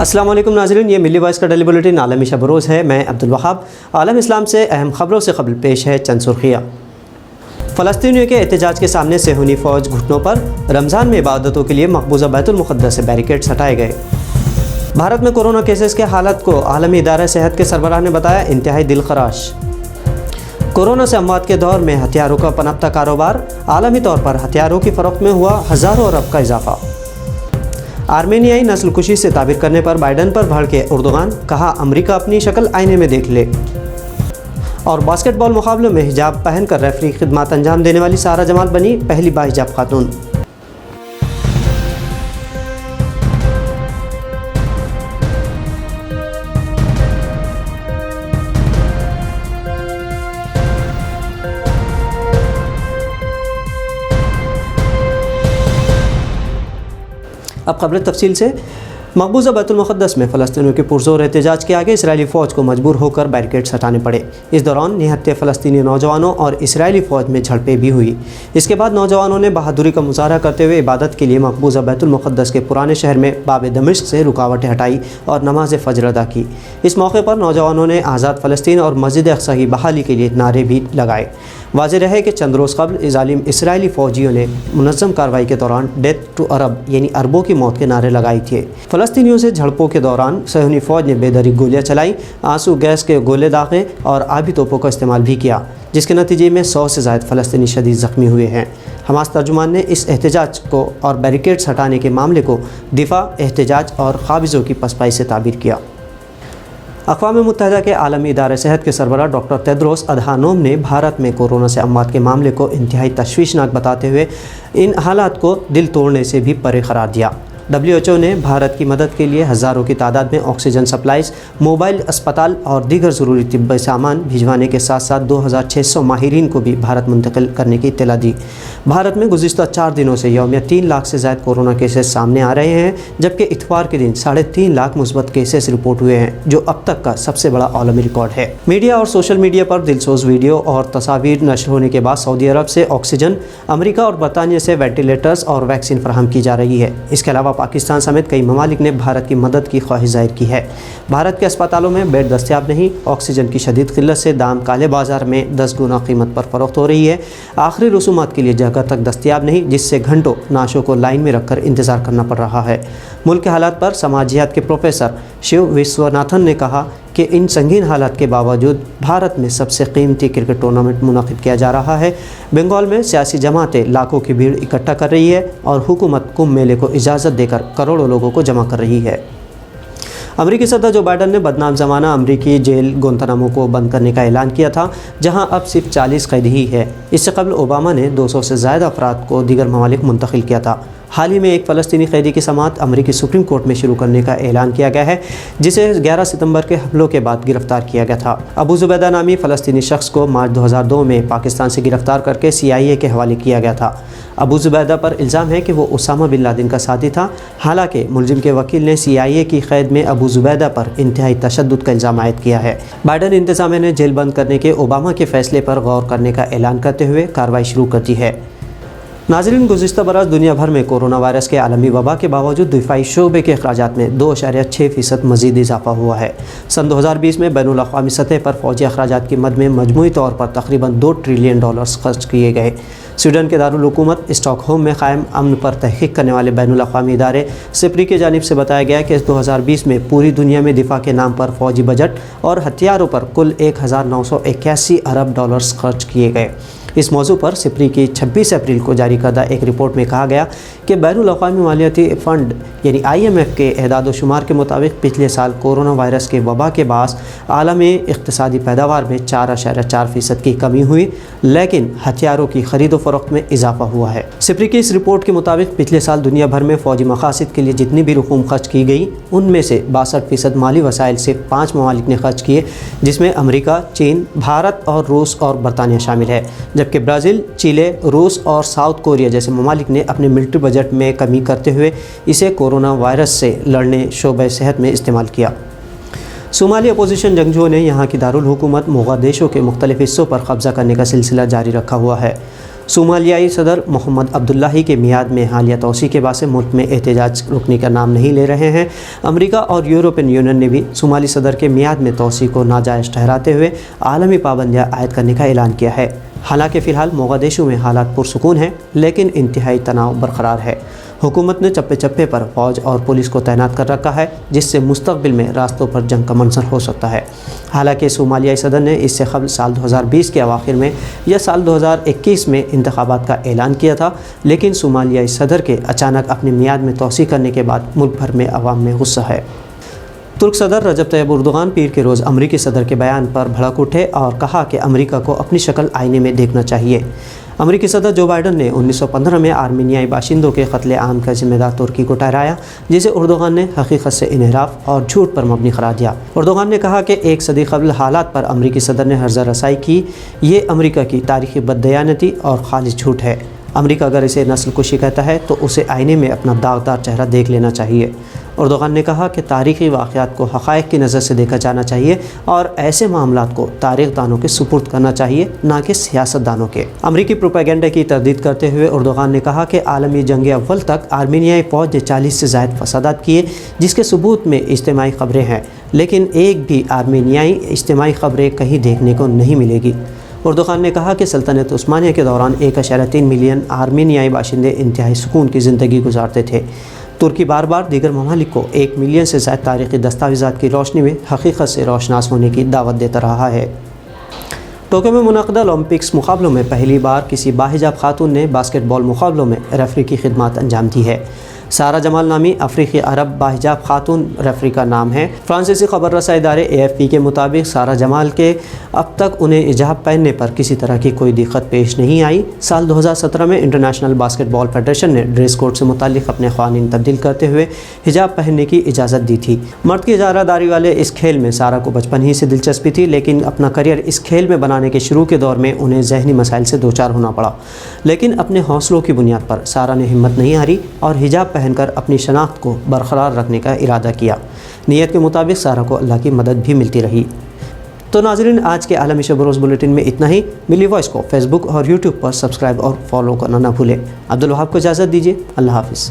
अस्सलाम वालेकुम नाज़रीन, ये मिली वॉइस का डेली बुलेटिन आलमी शब रोज़ है। मैं अब्दुल वहाब। आलम इस्लाम से अहम ख़बरों से कबल पेश है चंद सुर्खियाँ। फ़लस्तीनियों के एहतजाज के सामने सेहूनी फ़ौज घुटनों पर। रमज़ान में इबादतों के लिए मकबूजा बैतुल मुक़द्दस से बैरिकेड्स हटाए गए। भारत में कोरोना केसेस के हालत को आलमी इदारा सेहत के सरबराह ने बताया इंतहाई दिलखराश। कोरोना से अमवात के दौर में हथियारों का पनपता कारोबार। आलमी तौर पर हथियारों की फ़रोख्त में हुआ हज़ारों अरब का इजाफा। आर्मेनियाई नस्ल कुशी से ताबीर करने पर बाइडन पर भड़के एर्दोगान, कहा अमरीका अपनी शक्ल आईने में देख ले। और बास्केटबॉल मुकाबलों में हिजाब पहनकर रेफरी खिदमत अंजाम देने वाली सारा जमाल बनी पहली बाहिजाब खातून। अब खबर तफसील से। मकबूजा बैतुल मुक़द्दस में फ़लस्तीनियों के पुरज़ोर एहतजाज के आगे इसराइली फ़ौज को मजबूर होकर बैरिकेड्स हटाने पड़े। इस दौरान निहत्ते फ़लस्तीनी नौजवानों और इसराइली फ़ौज में झड़पें भी हुई। इसके बाद नौजवानों ने बहादुरी का मुजाहरा करते हुए इबादत के लिए मकबूजा बैतुल मुक़द्दस के पुराने शहर में बाब दमिश्क से रुकावटें हटाई और नमाज फ़जर अदा की। इस मौके पर नौजवानों ने आज़ाद फ़लस्तीन और मस्जिद अक़सा की बहाली के लिए नारे भी लगाए। वाज़ेह रहे कि चंद रोज़ कबल ज़ालिम इसराइली फ़ौजियों ने मुनज़्ज़म कार्रवाई के दौरान डेथ टू अरब यानी अरबों की मौत के नारे लगाए थे। फ़लस्तीनियों से झड़पों के दौरान सेहूनी फ़ौज ने बेदरी गोलियाँ चलाई, आंसू गैस के गोले दागे और आबी तोपों का इस्तेमाल भी किया, जिसके नतीजे में 100 से ज़ायद फ़लस्तीनी शदीद ज़ख्मी हुए हैं। हमास तर्जुमान ने इस एहतजाज को और बैरिकेड्स हटाने के मामले को दिफा, एहतजाज और क़ाबिज़ों की पसपाई से ताबीर किया। अक़वाम मुत्तहिदा के आलमी इदारे सेहत के सरबराह डॉक्टर तेद्रोस अधानोम ने भारत में कोरोना से अमवात के मामले को इंतहाई तशवीशनाक बताते हुए इन हालात को दिल तोड़ने से भी परे करार दिया। WHO ने भारत की मदद के लिए हज़ारों की तादाद में ऑक्सीजन सप्लाईज़, मोबाइल अस्पताल और दीगर ज़रूरी तिब्बी सामान भिजवाने के साथ साथ 2600 माहिरीन को भी भारत मुंतकिल करने की इत्तला दी। भारत में गुज़िश्ता 4 दिनों से यौमिया 3 लाख से ज़ायद कोरोना केसेस सामने आ रहे हैं, जबकि इतवार के दिन 3.5 लाख मुस्बत केसेस रिपोर्ट हुए हैं, जो अब तक का सबसे बड़ा आलमी रिकॉर्ड है। मीडिया और सोशल मीडिया पर दिलसोज वीडियो और तस्वीर नशर होने के बाद सऊदी अरब से ऑक्सीजन, अमरीका और बरतानिया से वेंटिलेटर्स और वैक्सीन फराहम की जा रही है। इसके अलावा पाकिस्तान समेत कई ममालिक ने भारत की मदद की ख्वाहिश जाहिर की है। भारत के अस्पतालों में बेड दस्तयाब नहीं, ऑक्सीजन की शदीद किल्लत से दाम काले बाजार में 10 गुना कीमत पर फ़रोख्त हो रही है। आखिरी रसूमात के लिए जगह तक दस्तयाब नहीं, जिससे घंटों नाशों को लाइन में रखकर इंतज़ार करना पड़ रहा है। मुल्क के हालात पर समाजियात के प्रोफेसर शिव विश्वनाथन ने कहा कि इन संगीन हालात के बावजूद भारत में सबसे कीमती क्रिकेट टूर्नामेंट मुनक़िद किया जा रहा है। बंगाल में सियासी जमातें लाखों की भीड़ इकट्ठा कर रही है और हुकूमत कुंभ मेले को इजाज़त देकर करोड़ों लोगों को जमा कर रही है। अमरीकी सदर जो बाइडन ने बदनाम ज़माना अमरीकी जेल गुंतनामो को बंद करने का ऐलान किया था, जहां अब सिर्फ 40 कैदी ही है। इससे कबल ओबामा ने 200 से ज़्यादा अफराद को दीगर ममालिक मुंतकिल किया था। हाल ही में एक फ़लस्तीनी कैदी की समाअत अमरीकी सुप्रीम कोर्ट में शुरू करने का ऐलान किया गया है, जिसे 11 सितंबर के हमलों के बाद गिरफ्तार किया गया था। अबू ज़ुबैदा नामी फ़लस्तीनी शख्स को मार्च 2002 में पाकिस्तान से गिरफ्तार करके CIA के हवाले किया गया था। अबू ज़ुबैदा पर इल्ज़ाम है कि वो उसामा बिन लादेन का साथी था। हालांकि मुलजिम के वकील ने CIA की क़ैद में अबू ज़ुबैदा पर इंतहाई तशद्दुद का इल्ज़ाम आयद किया है। बाइडन इंतज़ामिया ने जेल बंद करने के ओबामा के फ़ैसले पर गौर करने का ऐलान करते हुए कार्रवाई शुरू कर दी है। नाज़रीन, गुज़िश्ता बरस दुनिया भर में कोरोना वायरस के आलमी वबा के बावजूद दिफाई शोबे के अखराजात में 2.6% मज़ीद इजाफा हुआ है। सन 2020 में बैनुल अक़वामी सतह पर फ़ौजी अखराजात की मद में मजमूई तौर पर तकरीबन $2 ट्रिलियन खर्च किए गए। स्वीडन के दारुल हुकूमत स्टॉकहोम में क़ायम अमन पर तहक़ीक़ करने वाले बैनुल अक़वामी इदारे सिप्री की जानिब से बताया गया कि 2020 में पूरी दुनिया में दिफा के नाम पर फ़ौजी बजट और हथियारों पर कुल $1981 अरब खर्च किए गए। इस मौजू पर सिप्री की 26 अप्रैल को जारी करदा एक रिपोर्ट में कहा गया कि बैनुल अक़वामी मालियाती फ़ंड यानी IMF के एहदाद शुमार के मुताबिक पिछले साल कोरोना वायरस के वबा के बास आलमी इक़्तिसादी पैदावार में 4.4% की कमी हुई, लेकिन हथियारों की खरीद व फ़रोख्त में इजाफा हुआ है। सिप्री की इस रिपोर्ट के मुताबिक पिछले साल दुनिया भर में फ़ौजी मकासद के लिए जितनी भी रकूम खर्च की गई, उनमें से 62% माली वसाइल से 5 ममालिक ने खर्च किए, जिसमें अमरीका, चीन, भारत और रूस और बरतानिया शामिल है, जबकि ब्राज़ील, चिले, रूस और साउथ कोरिया जैसे ममालिक ने अपने मिलिट्री बजट में कमी करते हुए इसे कोरोना वायरस से लड़ने शोबे सेहत में इस्तेमाल किया। सोमाली अपोजिशन जंगजुओं ने यहाँ की दारुल हुकूमत मोगादिशु के मुख्तलिफ हिस्सों पर कब्ज़ा करने का सिलसिला जारी रखा हुआ है। صومالیائی صدر محمد عبداللہ کی میعاد میں حالیہ توسیع کے باعث ملک میں احتجاج رکنے کا نام نہیں لے رہے ہیں۔ امریکہ اور یورپین یونین نے بھی صومالی صدر کے میعاد میں توسیع کو ناجائز ٹھہراتے ہوئے عالمی پابندیاں عائد کرنے کا اعلان کیا ہے۔ حالانکہ فی الحال موغادیشو میں حالات پرسکون ہیں، لیکن انتہائی تناؤ برقرار ہے۔ حکومت نے چپے چپے پر فوج اور پولیس کو تعینات کر رکھا ہے، جس سے مستقبل میں راستوں پر جنگ کا منظر ہو سکتا ہے۔ حالانکہ صومالیائی صدر نے اس سے قبل سال 2020 کے اواخر میں یا سال 2021 میں انتخابات کا اعلان کیا تھا، لیکن صومالیائی صدر کے اچانک اپنی میعاد میں توسیع کرنے کے بعد ملک بھر میں عوام میں غصہ ہے۔ ترک صدر رجب طیب اردوغان پیر کے روز امریکی صدر کے بیان پر بھڑک اٹھے اور کہا کہ امریکہ کو اپنی شکل آئینے میں دیکھنا چاہیے۔ امریکی صدر جو بائیڈن نے 1915 میں آرمینیائی باشندوں کے قتل عام کا ذمہ دار ترکی کو ٹھہرایا، جسے اردوغان نے حقیقت سے انحراف اور جھوٹ پر مبنی قرار دیا۔ اردوغان نے کہا کہ ایک صدی قبل حالات پر امریکی صدر نے ہرزہ رسائی کی، یہ امریکہ کی تاریخی بددیانتی اور خالص جھوٹ ہے۔ امریکہ اگر اسے نسل کشی کہتا ہے تو اسے آئینے میں اپنا داغدار چہرہ دیکھ لینا چاہیے۔ اردوغان نے کہا کہ تاریخی واقعات کو حقائق کی نظر سے دیکھا جانا چاہیے اور ایسے معاملات کو تاریخ دانوں کے سپرد کرنا چاہیے، نہ کہ سیاست دانوں کے۔ امریکی پروپیگنڈا کی تردید کرتے ہوئے اردوغان نے کہا کہ عالمی جنگ اول تک آرمینیائی فوج نے 40 سے زائد فسادات کیے، جس کے ثبوت میں اجتماعی خبریں ہیں، لیکن ایک بھی آرمینیائی اجتماعی خبریں کہیں دیکھنے کو نہیں ملے گی۔ اردوغان نے کہا کہ سلطنت عثمانیہ کے دوران 1.3 ملین آرمینیائی باشندے انتہائی سکون کی زندگی گزارتے تھے۔ ترکی بار بار دیگر ممالک کو 1 ملین سے زائد تاریخی دستاویزات کی روشنی میں حقیقت سے روشناس ہونے کی دعوت دیتا رہا ہے۔ ٹوکیو میں منعقدہ اولمپکس مقابلوں میں پہلی بار کسی باحجاب خاتون نے باسکٹ بال مقابلوں میں ریفری کی خدمات انجام دی ہے۔ سارہ جمال نامی افریقی عرب باحجاب خاتون ریفری کا نام ہے۔ فرانسیسی خبر رساں ادارے AFP کے مطابق سارہ جمال کے اب تک انہیں حجاب پہننے پر کسی طرح کی کوئی دقت پیش نہیں آئی۔ سال 2017 میں انٹرنیشنل باسکٹ بال فیڈریشن نے ڈریس کوڈ سے متعلق اپنے قوانین تبدیل کرتے ہوئے حجاب پہننے کی اجازت دی تھی۔ مرد کی اجارہ داری والے اس کھیل میں سارہ کو بچپن ہی سے دلچسپی تھی، لیکن اپنا کریئر اس کھیل میں بنانے کے شروع کے دور میں انہیں ذہنی مسائل سے دوچار ہونا پڑا، لیکن اپنے حوصلوں کی بنیاد پر سارہ نے ہمت نہیں ہاری اور حجاب پہن کر اپنی شناخت کو برقرار رکھنے کا ارادہ کیا۔ نیت کے مطابق سارہ کو اللہ کی مدد بھی ملتی رہی۔ تو ناظرین، آج کے عالمی شب و روز بلیٹن میں اتنا ہی۔ ملی وائس کو فیس بک اور یوٹیوب پر سبسکرائب اور فالو کرنا نہ بھولیں۔ عبدالوہاب کو اجازت دیجیے۔ اللہ حافظ۔